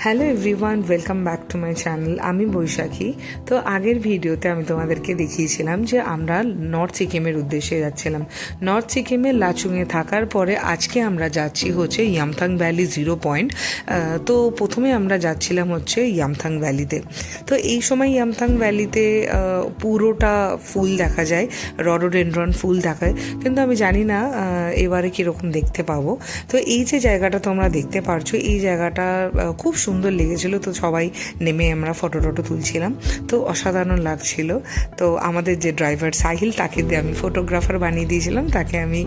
Hello everyone, welcome back to my channel. আমি বৈশাখী। তো আগের ভিডিওতে আমি তোমাদেরকে দেখিয়েছিলাম যে আমরা নর্থ সিকিমের উদ্দেশ্যে যাচ্ছিলাম। নর্থ সিকিমের লাচুংয়ে থাকার পরে আজকে আমরা যাচ্ছি হচ্ছে ইয়ামথাং ভ্যালি 0 পয়েন্ট। তো প্রথমে আমরা যাচ্ছিলাম হচ্ছে ইয়ামথাং ভ্যালিতে। তো এই সময় ইয়ামথাং ভ্যালিতে পুরোটা ফুল দেখা যায়, রডোডেনড্রন ফুল দেখায়, কিন্তু আমি জানি না এবারে কীরকম দেখতে পাবো। তো এই যে জায়গাটা তোমরা দেখতে পারছো, এই জায়গাটা খুব সুন্দর লেগেছিল। তো সবাই নেমে আমরা ফটো টটো তুলছিলাম, তো অসাধারণ লাগছিল। তো আমাদের যে ড্রাইভার সাহিল, তাকে দিয়ে আমি ফটোগ্রাফার বানিয়ে দিয়েছিলাম, তাকে আমি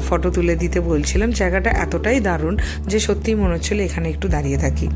ফটো তুলে দিতে বলছিলাম। জায়গাটা এতটাই দারুণ যে সত্যিই মনে হচ্ছিল এখানে একটু দাঁড়িয়ে থাকি।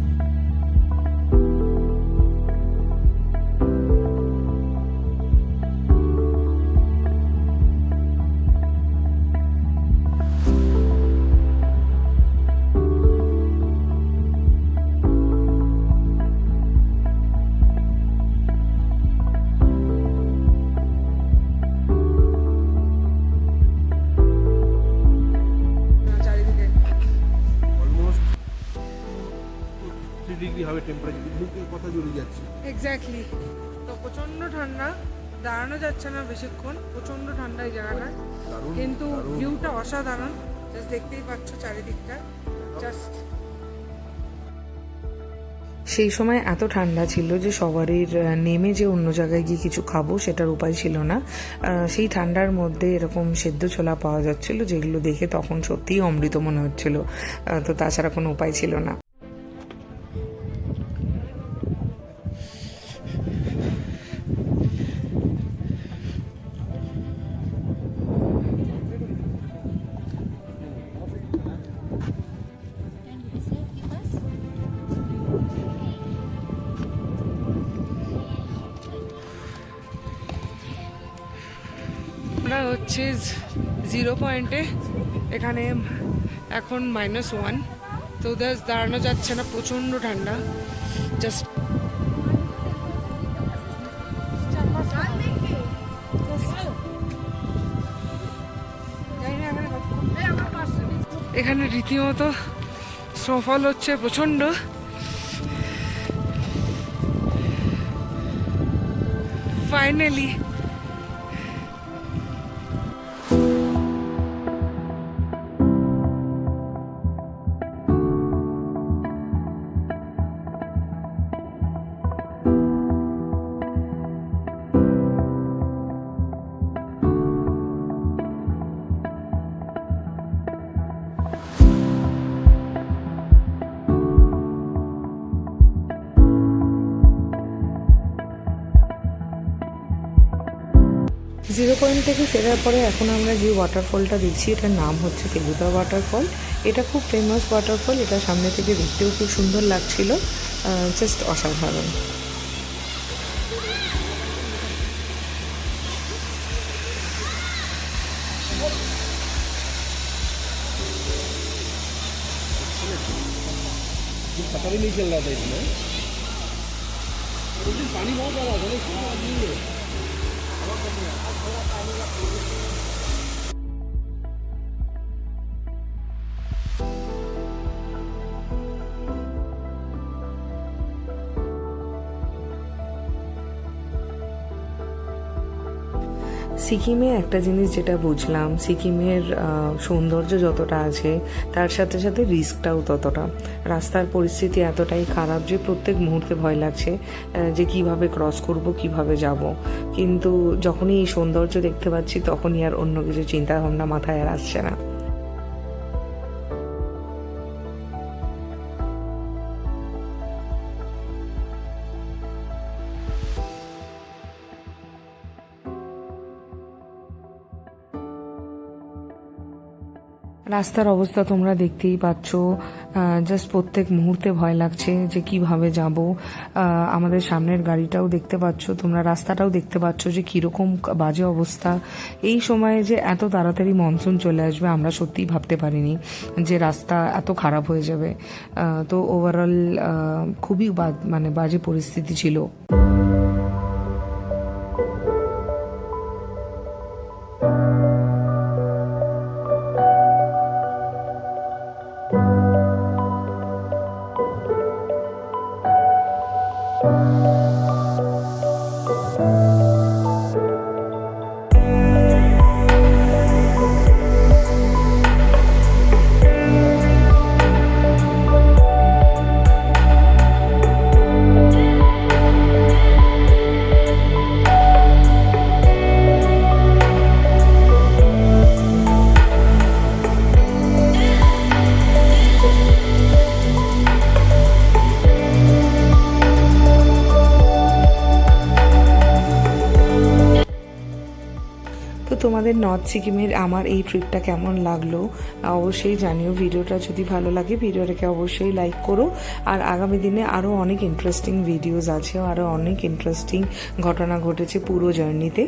ডিগ্রি হবে টেম্পারেচার, মুখের কথা জ্বলে যাচ্ছে। এক্স্যাক্টলি। তো প্রচণ্ড ঠান্ডা, দাঁড়ানো যাচ্ছে না বেশিক্ষণ, প্রচণ্ড ঠান্ডা এই জায়গাটায়। কিন্তু ভিউটা অসাধারণ, জাস্ট দেখতেই পাচ্ছ চারিদিকটা। জাস্ট সেই সময় এত ঠান্ডা ছিল যে সবারই নেমে যে অন্য জায়গায় গিয়ে কিছু খাবো সেটার উপায় ছিল না। সেই ঠান্ডার মধ্যে এরকম সেদ্ধ ছোলা পাওয়া যাচ্ছিল, যেগুলো দেখে তখন সত্যিই অমৃত মনে হচ্ছিল। তো তাছাড়া কোনো উপায় ছিল না। আমরা হচ্ছে 0 পয়েন্টে, এখানে এখন -1। তো দাঁড়ানো যাচ্ছে না, প্রচণ্ড ঠান্ডা। জাস্ট এখানে রীতিমতো স্নোফল হচ্ছে প্রচণ্ড। ফাইনালি জিরো পয়েন্ট থেকে ফেরার পরে এখন আমরা যে ওয়াটারফলটা দেখছি, এটার নাম হচ্ছে ফেলুদা ওয়াটারফল। এটা খুব ফেমাস ওয়াটারফল। এটা সামনে থেকে দেখতেও খুব সুন্দর লাগছিল, জাস্ট অসাধারণ। पता भी नहीं चल रहा था इसमें, पानी बहुत ज़्यादा है। সিকিমে একটা জিনিস যেটা বুঝলাম, সিকিমের সৌন্দর্য যতটা আছে তার সাথে সাথে রিস্কটাও ততটা। রাস্তার পরিস্থিতি এতটাই খারাপ যে প্রত্যেক মুহূর্তে ভয় লাগছে যে কিভাবে ক্রস করব, কিভাবে যাব। কিন্তু যখনই এই সৌন্দর্য দেখতে পাচ্ছি তখনই আর অন্য কিছু চিন্তা ভাবনা মাথায় আর আসছে না। রাস্তার অবস্থা তোমরা দেখতেই পাচ্ছ, জাস্ট প্রত্যেক মুহূর্তে ভয় লাগছে যে কিভাবে যাব। আমাদের সামনের গাড়িটাও দেখতে পাচ্ছ তোমরা, রাস্তাটাও দেখতে পাচ্ছ যে কীরকম বাজে অবস্থা। এই সময়ে যে এত তাড়াতাড়ি মনসুন চলে আসবে আমরা সত্যিই ভাবতে পারিনি যে রাস্তা এত খারাপ হয়ে যাবে। তো ওভারঅল খুবই বাজে পরিস্থিতি ছিল। তোমাদের নর্থ সিকিমের আমার এই ট্রিপটা কেমন লাগলো অবশ্যই জানিও। ভিডিওটা যদি ভালো লাগে ভিডিওটাকে অবশ্যই লাইক করো। আর আগামী দিনে আরও অনেক ইন্টারেস্টিং ভিডিওস আছে, আরও অনেক ইন্টারেস্টিং ঘটনা ঘটেছে পুরো জার্নিতে,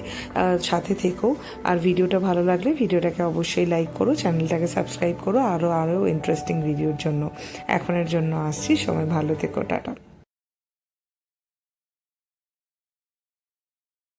সাথে থেকো। আর ভিডিওটা ভালো লাগলে ভিডিওটাকে অবশ্যই লাইক করো, চ্যানেলটাকে সাবস্ক্রাইব করো আরও ইন্টারেস্টিং ভিডিওর জন্য। এখনের জন্য আসছি, সবাই ভালো থেকো, টাটা।